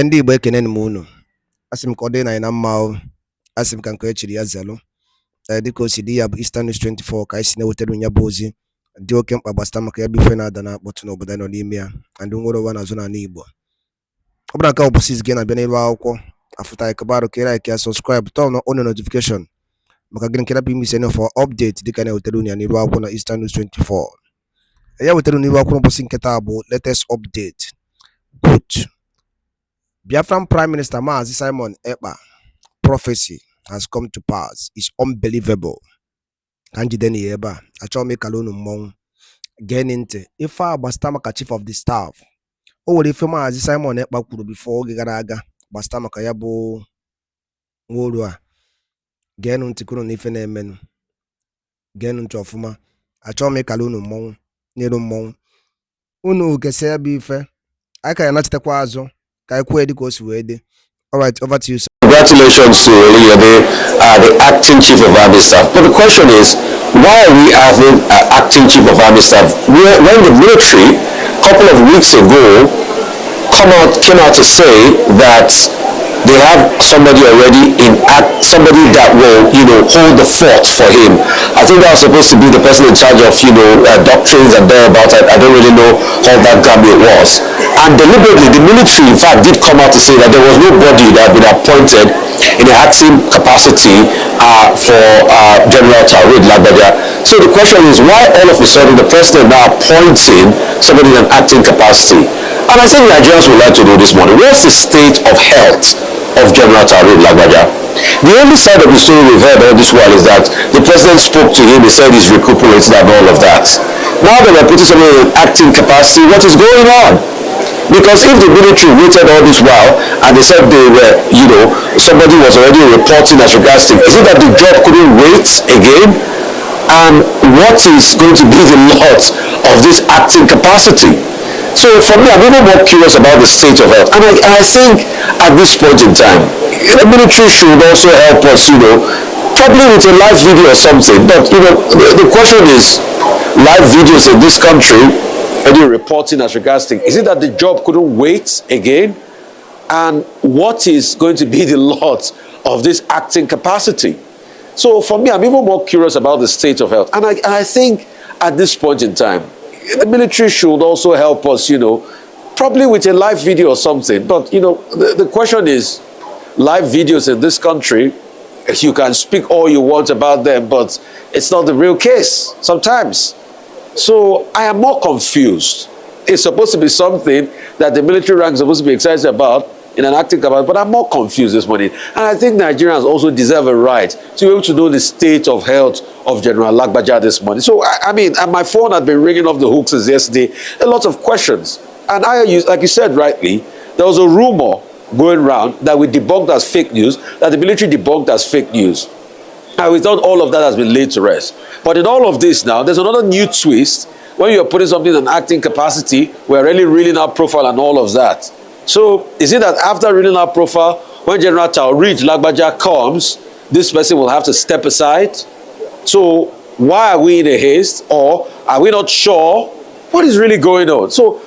Ndị Igbo ekene m unu. Asị m ka ọ dị na mma o. Asị m ka nke echiri ya zelu. Dịka o si dị ya bụ Eastern News 24 ka anyị si na-ewetara ya bụ ozi dị oke mkpa gbasara maka ya bụ ife na-ada na-akpọtụ n'obodo anyị nọ n'ime ya na ndị nwere ụwa n'azụ n'ala Igbo. Ọ bụrụ nke ọ bụ sis gị na-abịa n'elu akwụkwọ afụta ikebarụ ka like ya subscribe turn on notification maka gịnị nkera bụ ime ise for update dịka na-ewetara unu ya n'elu akwụkwọ na Eastern News 24. Ya wetara n'elu akwụkwọ ụbọchị nketa bụ latest update. Good. Biafran Prime Minister MAZI Simon Ekpa prophecy has come to pass. It's unbelievable. Kanjideni eba achọrọ m ịkala unu mmọnwụ gee ntị ife a gbasara maka chief of the staff. O nwere ife MAZI Simon Ekpa kwuru before oge gara aga gbasara maka ya bụ nworu a. Gee ntị kwuru na ife na-emenụ. Gee ntị ọfụma. Achọrọ m ịkala unu mmọnwụ nyere mmọnwụ. Unu kese ya bụ ife. Anyị ka ya nachitekwa azụ. All right, over to you, sir. Congratulations to the acting chief of army staff. But the question is, why are we having an acting chief of army staff when the military, a couple of weeks ago, came out to say that they have somebody already somebody that will, hold the fort for him. I think that was supposed to be the person in charge of, doctrines and thereabouts. I don't really know how that gambit was. And deliberately, the military, in fact, did come out to say that there was nobody that had been appointed in an acting capacity for General Tawid Lagbaja. So the question is, why all of a sudden the president now appointing somebody in an acting capacity? And I think Nigerians would like to know this morning, what's the state of health of General Tawid Lagbaja? The only side of the story we've heard all this while is that the president spoke to him, he said he's recuperating and all of that. Now that they're putting somebody in an acting capacity, what is going on? Because if the military waited all this while and they said they were, somebody was already reporting as regards to, is it that the job couldn't wait again? And what is going to be the lot of this acting capacity? So for me, I'm even more curious about the state of health. And I think at this point in time, the military should also help us, probably with a live video or something. But, the question is, live videos in this country, already reporting as regards to, is it that the job couldn't wait again? And what is going to be the lot of this acting capacity? So for me, I'm even more curious about the state of health. And I think at this point in time, the military should also help us, probably with a live video or something. But, the question is, live videos in this country, you can speak all you want about them, but it's not the real case sometimes. So I am more confused. It's supposed to be something that the military rank is supposed to be excited about in an acting capacity, but I'm more confused this morning. And I think Nigerians also deserve a right to be able to know the state of health of General Lagbaja this morning. So, and my phone had been ringing off the hook since yesterday. A lot of questions. And like you said rightly, there was a rumor going around that we debunked as fake news, that the military debunked as fake news. And we thought all of that has been laid to rest. But in all of this now, there's another new twist. When you're putting something in an acting capacity, we're really reading our profile and all of that. So, is it that after reading our profile, when General Tawid Lagbaja comes, this person will have to step aside? So, why are we in a haste? Or are we not sure what is really going on? So,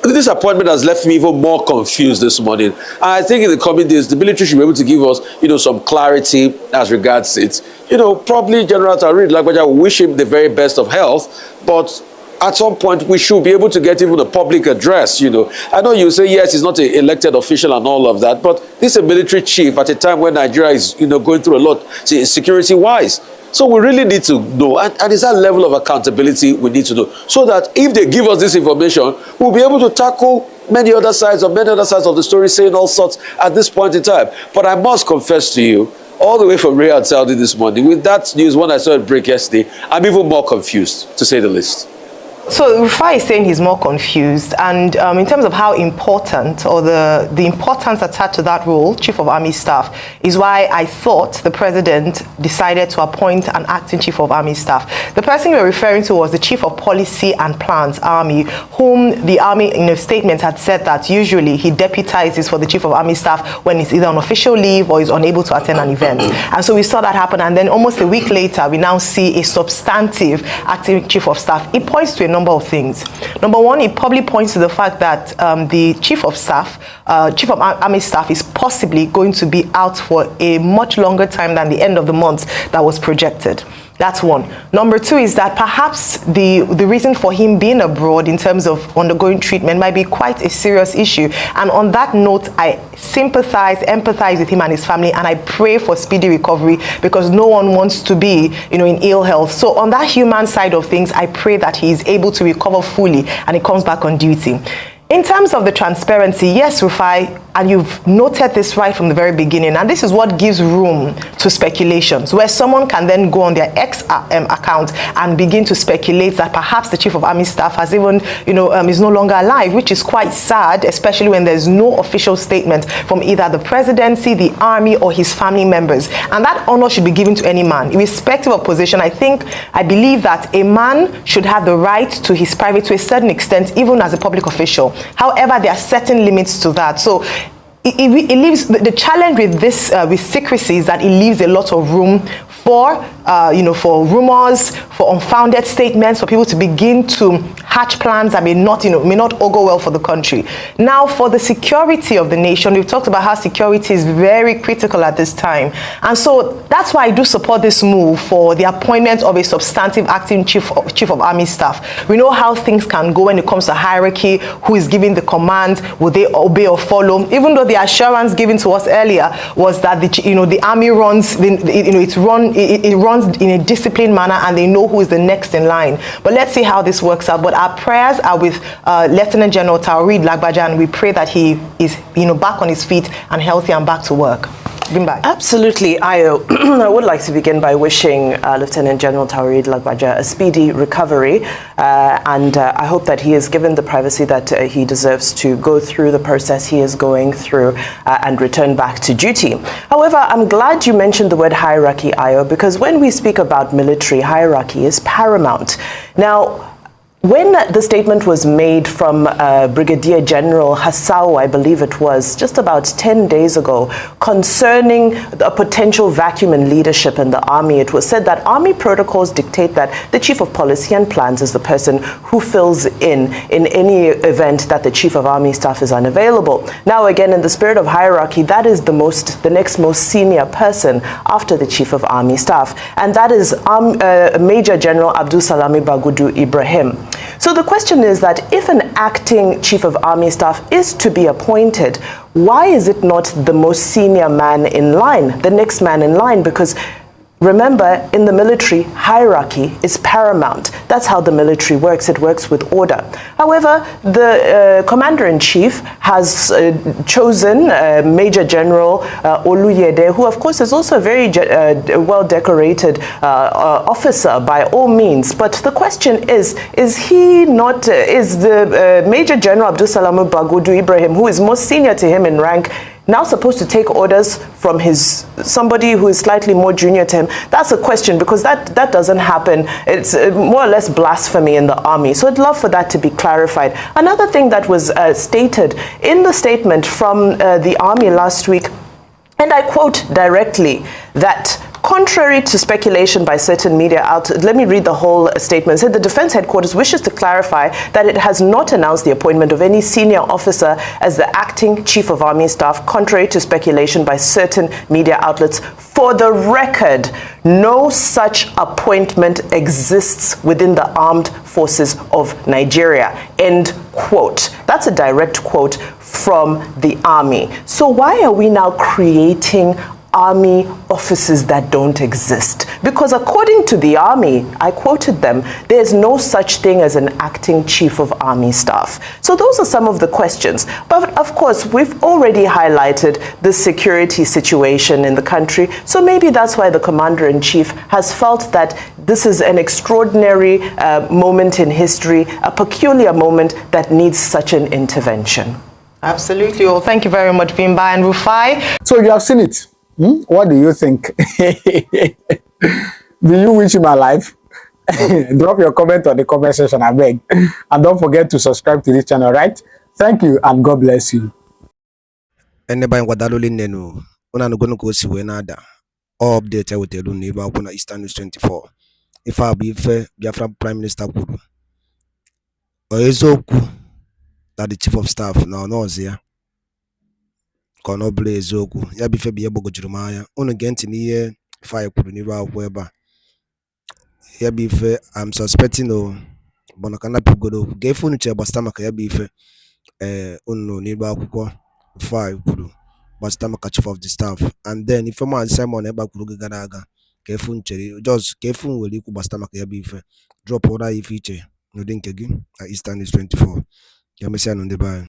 this appointment has left me even more confused this morning. And I think in the coming days, the military should be able to give us, some clarity as regards it. Probably General Tawid Lagbaja will wish him the very best of health, but at some point, we should be able to get even a public address, I know you say, yes, he's not an elected official and all of that, but this is a military chief at a time when Nigeria is, going through a lot security-wise. So we really need to know, and it's that level of accountability we need to know, so that if they give us this information, we'll be able to tackle many other sides of the story, saying all sorts at this point in time. But I must confess to you, all the way from Riyadh, Saudi this morning, with that news, when I saw it break yesterday, I'm even more confused, to say the least. So Rufai is saying he's more confused, and in terms of how important, or the importance attached to that role, Chief of Army Staff, is why I thought the president decided to appoint an acting Chief of Army Staff. The person you're referring to was the Chief of Policy and Plans, Army, whom the Army in a statement had said that usually he deputizes for the Chief of Army Staff when he's either on official leave or is unable to attend an event. And so we saw that happen, and then almost a week later, we now see a substantive acting Chief of Staff. It points to a number of things. Number one, it probably points to the fact that the Chief of Army Staff is possibly going to be out for a much longer time than the end of the month that was projected. That's one. Number two is that perhaps the reason for him being abroad in terms of undergoing treatment might be quite a serious issue. And on that note, I sympathize, empathize with him and his family, and I pray for speedy recovery, because no one wants to be, in ill health. So on that human side of things, I pray that he is able to recover fully and he comes back on duty. In terms of the transparency, yes, Rufai, and you've noted this right from the very beginning, and this is what gives room to speculations, where someone can then go on their X account and begin to speculate that perhaps the Chief of Army Staff has even, is no longer alive, which is quite sad, especially when there's no official statement from either the presidency, the army, or his family members. And that honor should be given to any man, irrespective of position. I believe that a man should have the right to his private to a certain extent, even as a public official. However, there are certain limits to that. So it leaves the challenge with this with secrecy is that it leaves a lot of room for for rumors, for unfounded statements, for people to begin to hatch plans that may not augur well for the country. Now, for the security of the nation, we've talked about how security is very critical at this time, and so that's why I do support this move for the appointment of a substantive acting chief of army staff. We know how things can go when it comes to hierarchy, who is giving the command, will they obey or follow? Even though the assurance given to us earlier was that the army runs, it runs in a disciplined manner, and they know who is the next in line. But let's see how this works out. But our prayers are with Lieutenant General Taoreed Lagbaja, and we pray that he is back on his feet and healthy and back to work. Absolutely, Ayo. I would like to begin by wishing Lieutenant General Taoreed Lagbaja a speedy recovery, and I hope that he is given the privacy that he deserves to go through the process he is going through and return back to duty. However, I'm glad you mentioned the word hierarchy, Ayo, because when we speak about military, hierarchy is paramount. Now, when the statement was made from Brigadier General Hassau, I believe it was, just about 10 days ago, concerning a potential vacuum in leadership in the army, it was said that army protocols dictate that the chief of policy and plans is the person who fills in any event that the chief of army staff is unavailable. Now, again, in the spirit of hierarchy, that is the next most senior person after the chief of army staff, and that is Major General Abdul Salami Bagudu Ibrahim. So the question is that if an acting chief of army staff is to be appointed, why is it not the most senior man in line, the next man in line? Because remember, in the military, hierarchy is paramount. That's how the military works. It works with order. However, the commander-in-chief has chosen Major General Oluyede, who, of course, is also a very well-decorated officer by all means. But the question is the Major General Abdul Salam Bagudu Ibrahim, who is most senior to him in rank, now supposed to take orders from somebody who is slightly more junior to him? That's a question, because that doesn't happen. It's more or less blasphemy in the army. So I'd love for that to be clarified. Another thing that was stated in the statement from the army last week, and I quote directly, that contrary to speculation by certain media outlets, let me read the whole statement. It said the Defense Headquarters wishes to clarify that it has not announced the appointment of any senior officer as the acting Chief of Army Staff, contrary to speculation by certain media outlets. For the record, no such appointment exists within the armed forces of Nigeria. End quote. That's a direct quote from the army. So why are we now creating army offices that don't exist? Because according to the army, I quoted them, there's no such thing as an acting chief of army staff. So those are some of the questions. But of course, we've already highlighted the security situation in the country. So maybe that's why the commander-in-chief has felt that this is an extraordinary moment in history, a peculiar moment that needs such an intervention. Absolutely. Well, thank you very much, Bimba and Rufai. So you have seen it. What do you think? Do you wish him alive? Drop your comment on the comment section, I beg. And don't forget to subscribe to this channel, right? Thank you and God bless you. Anybody wadaloli nenu una nugono ko siwe nada update with the Eastern News 24. If I be fair, Biafra Prime Minister Kudu. ọ eziokwu that the chief of staff na ọ nọọsụ ya ka ọ na ọ bụla eziokwu ya bụ ife bụ ihe gbagwojuru m anya. Unu gee ntị n'ihe Ifeanyị kwuru n'iru akwụkwọ ebe a. Ya bụ ife I'm suspecting bụ ka napụgodo okwu ga efe unu chere gbasara maka ya bụ ife unu n'iru akwụkwọ Ifeanyị kwuru gbasara maka chief of the staff, and then ife Maazị Simon Ekpa kwuru oge gara aga ka efe unu chere just ka efe unu nwere ikwu gbasara maka ya bụ ife. Drọp ụra ya ife iche n'ụdị nke gị na Eastern News 24. Ya mesịa nụ ndị be anyị.